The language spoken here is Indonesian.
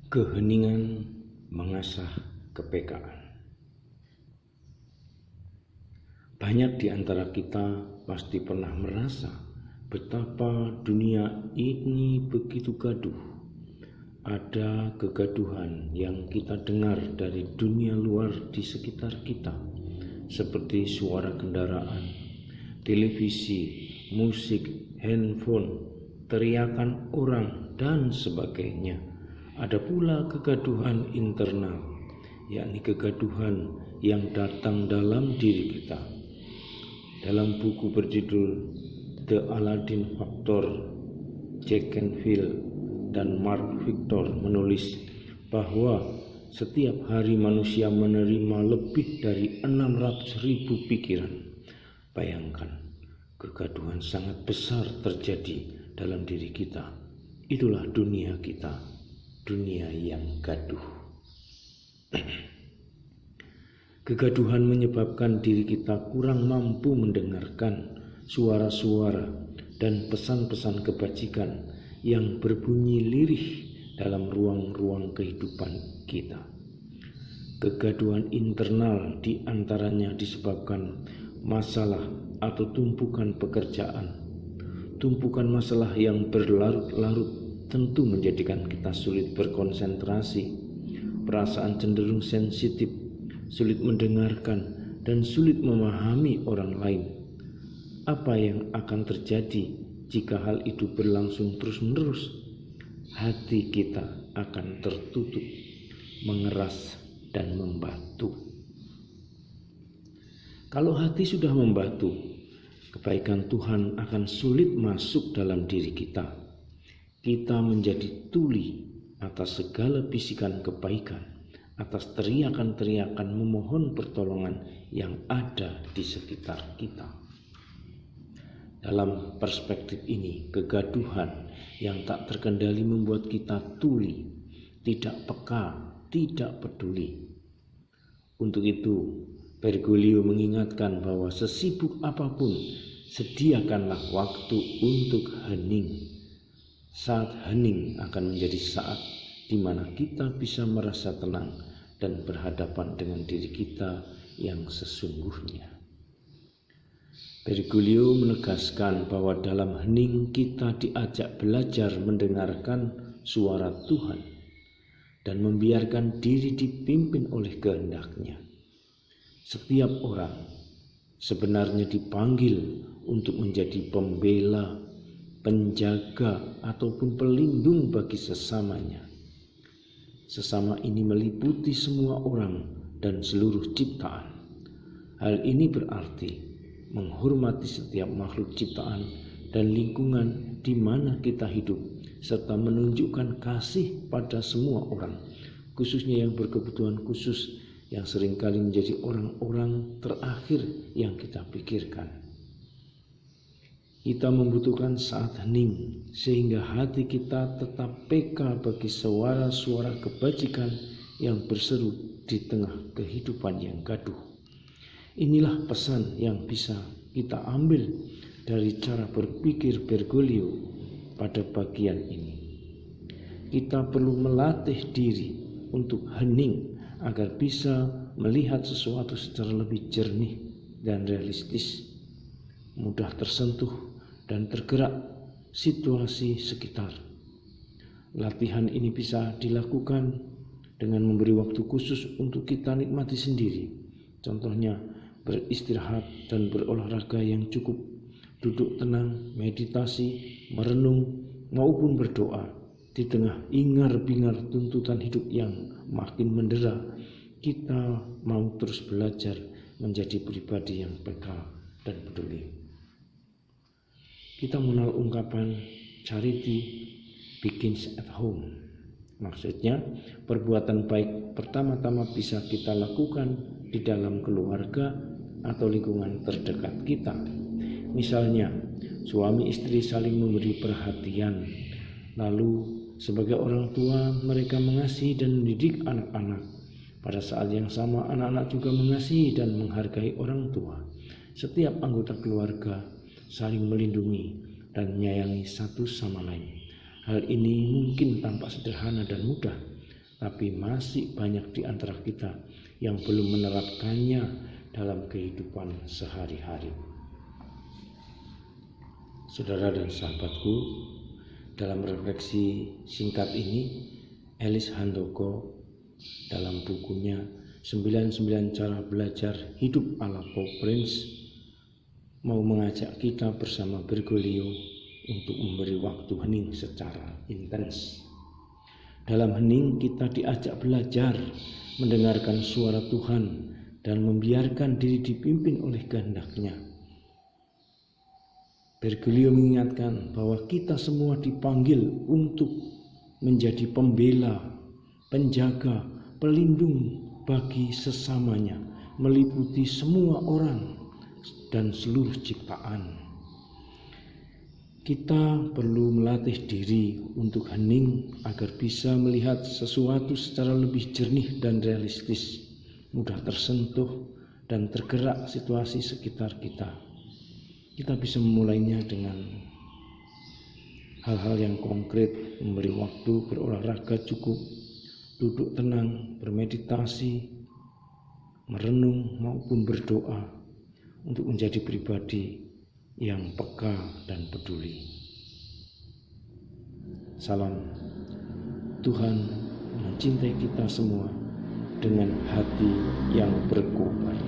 Keheningan mengasah kepekaan. Banyak di antara kita pasti pernah merasa betapa dunia ini begitu gaduh. Ada kegaduhan yang kita dengar dari dunia luar di sekitar kita, seperti suara kendaraan, televisi, musik, handphone, teriakan orang, dan sebagainya. Ada pula kegaduhan internal, yakni kegaduhan yang datang dalam diri kita. Dalam buku berjudul The Aladdin Factor, Jack Canfield dan Mark Victor menulis bahwa setiap hari manusia menerima lebih dari 600.000 pikiran. Bayangkan, kegaduhan sangat besar terjadi dalam diri kita. Itulah dunia kita, dunia yang gaduh. Kegaduhan menyebabkan diri kita kurang mampu mendengarkan suara-suara dan pesan-pesan kebajikan yang berbunyi lirih dalam ruang-ruang kehidupan kita. Kegaduhan internal diantaranya disebabkan masalah atau tumpukan pekerjaan. Tumpukan masalah yang berlarut-larut tentu menjadikan kita sulit berkonsentrasi, perasaan cenderung sensitif, sulit mendengarkan, dan sulit memahami orang lain. Apa yang akan terjadi jika hal itu berlangsung terus-menerus? Hati kita akan tertutup, mengeras, dan membatu. Kalau hati sudah membatu, kebaikan Tuhan akan sulit masuk dalam diri kita. Kita menjadi tuli atas segala bisikan kebaikan, atas teriakan-teriakan memohon pertolongan yang ada di sekitar kita. Dalam perspektif ini, kegaduhan yang tak terkendali membuat kita tuli, tidak peka, tidak peduli. Untuk itu, Bergoglio mengingatkan bahwa sesibuk apapun, sediakanlah waktu untuk hening. Saat hening akan menjadi saat di mana kita bisa merasa tenang dan berhadapan dengan diri kita yang sesungguhnya. Bergoglio menegaskan bahwa dalam hening kita diajak belajar mendengarkan suara Tuhan dan membiarkan diri dipimpin oleh kehendak-Nya. Setiap orang sebenarnya dipanggil untuk menjadi pembela, penjaga, ataupun pelindung bagi sesamanya. Sesama ini meliputi semua orang dan seluruh ciptaan. Hal ini berarti menghormati setiap makhluk ciptaan dan lingkungan di mana kita hidup, serta menunjukkan kasih pada semua orang, khususnya yang berkebutuhan khusus, yang seringkali menjadi orang-orang terakhir yang kita pikirkan. Kita membutuhkan saat hening sehingga hati kita tetap peka bagi suara-suara kebajikan yang berseru di tengah kehidupan yang gaduh. Inilah pesan yang bisa kita ambil dari cara berpikir Bergoglio pada bagian ini. Kita perlu melatih diri untuk hening agar bisa melihat sesuatu secara lebih jernih dan realistis, mudah tersentuh dan tergerak situasi sekitar. Latihan ini bisa dilakukan dengan memberi waktu khusus untuk kita nikmati sendiri. Contohnya, beristirahat dan berolahraga yang cukup, duduk tenang, meditasi, merenung, maupun berdoa. Di tengah ingar-bingar tuntutan hidup yang makin mendera, kita mau terus belajar menjadi pribadi yang peka dan peduli. Kita mengenal ungkapan charity begins at home. Maksudnya, perbuatan baik pertama-tama bisa kita lakukan di dalam keluarga atau lingkungan terdekat kita. Misalnya, suami istri saling memberi perhatian, lalu sebagai orang tua mereka mengasihi dan mendidik anak-anak. Pada saat yang sama, anak-anak juga mengasihi dan menghargai orang tua. Setiap anggota keluarga saling melindungi dan menyayangi satu sama lain. Hal ini mungkin tampak sederhana dan mudah, tapi masih banyak di antara kita yang belum menerapkannya dalam kehidupan sehari-hari. Saudara dan sahabatku, dalam refleksi singkat ini, Alice Handoko dalam bukunya 99 Cara Belajar Hidup ala Paul Prince mau mengajak kita bersama Bergoglio untuk memberi waktu hening secara intens. Dalam hening kita diajak belajar mendengarkan suara Tuhan dan membiarkan diri dipimpin oleh kehendak-Nya. Bergoglio mengingatkan bahwa kita semua dipanggil untuk menjadi pembela, penjaga, pelindung bagi sesamanya, meliputi semua orang dan seluruh ciptaan. Kita perlu melatih diri untuk hening agar bisa melihat sesuatu secara lebih jernih dan realistis, mudah tersentuh dan tergerak situasi sekitar kita. Kita bisa memulainya dengan hal-hal yang konkret, memberi waktu berolahraga cukup, duduk tenang, bermeditasi, merenung maupun berdoa untuk menjadi pribadi yang peka dan peduli. Salam, Tuhan mencintai kita semua dengan hati yang berkobar.